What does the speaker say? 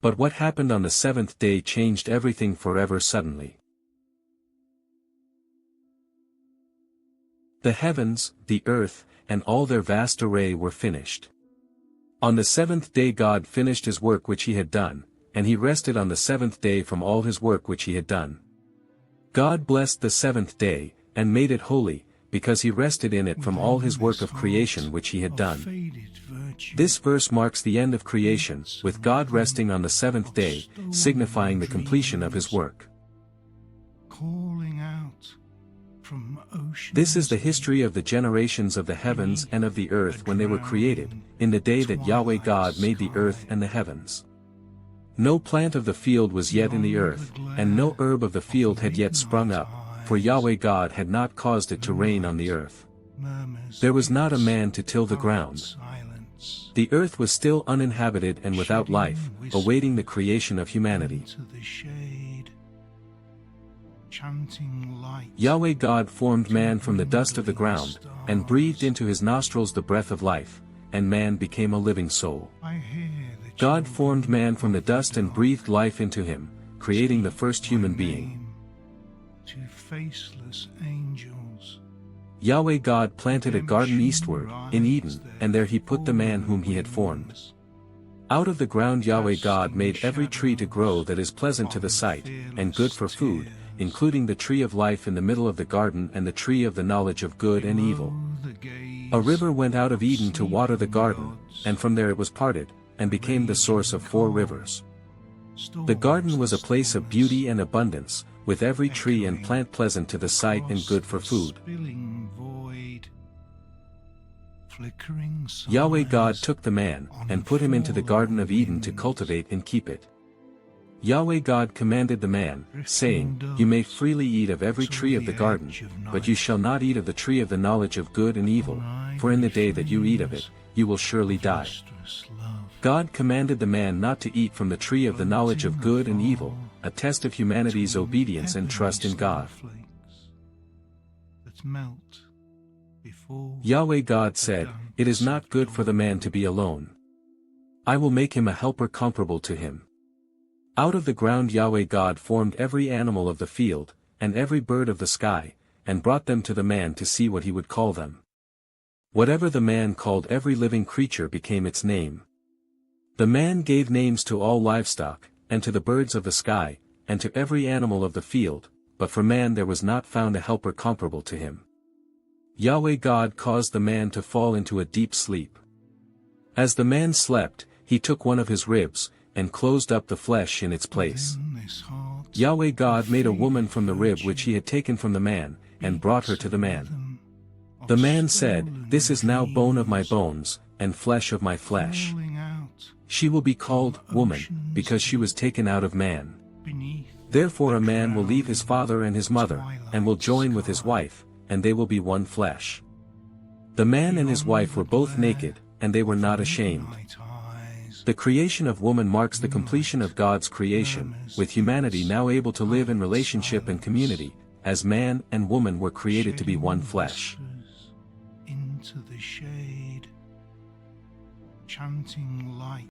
But what happened on the seventh day changed everything forever suddenly. The heavens, the earth, and all their vast array were finished. On the seventh day God finished his work which he had done, and he rested on the seventh day from all his work which he had done. God blessed the seventh day, and made it holy, because he rested in it from all his work of creation which he had done. This verse marks the end of creation, with God resting on the seventh day, signifying the completion of his work. This is the history of the generations of the heavens and of the earth when they were created, in the day that Yahweh God made the earth and the heavens. No plant of the field was yet in the earth, and no herb of the field had yet sprung up, for Yahweh God had not caused it to rain on the earth. There was not a man to till the ground. The earth was still uninhabited and without life, awaiting the creation of humanity. Yahweh God formed man from the dust of the ground, and breathed into his nostrils the breath of life, and man became a living soul. God formed man from the dust and breathed life into him, creating the first human being. Yahweh God planted a garden eastward, in Eden, and there he put the man whom he had formed. Out of the ground Yahweh God made every tree to grow that is pleasant to the sight, and good for food, including the tree of life in the middle of the garden and the tree of the knowledge of good and evil. A river went out of Eden to water the garden, and from there it was parted, and became the source of 4 rivers. The garden was a place of beauty and abundance, with every tree and plant pleasant to the sight and good for food. Yahweh God took the man, and put him into the Garden of Eden to cultivate and keep it. Yahweh God commanded the man, saying, You may freely eat of every tree of the garden, but you shall not eat of the tree of the knowledge of good and evil, for in the day that you eat of it, you will surely die. God commanded the man not to eat from the tree of the knowledge of good and evil, a test of humanity's obedience and trust in God. Yahweh God said, It is not good for the man to be alone. I will make him a helper comparable to him. Out of the ground Yahweh God formed every animal of the field, and every bird of the sky, and brought them to the man to see what he would call them. Whatever the man called every living creature became its name. The man gave names to all livestock, and to the birds of the sky, and to every animal of the field, but for man there was not found a helper comparable to him. Yahweh God caused the man to fall into a deep sleep. As the man slept, he took one of his ribs, and closed up the flesh in its place. Yahweh God made a woman from the rib which he had taken from the man, and brought her to the man. The man said, This is now bone of my bones, and flesh of my flesh. She will be called woman, because she was taken out of man. Therefore a man will leave his father and his mother, and will join with his wife, and they will be one flesh. The man and his wife were both naked, and they were not ashamed. The creation of woman marks the completion of God's creation, with humanity now able to live in relationship and community, as man and woman were created to be one flesh. Into the shade, chanting light.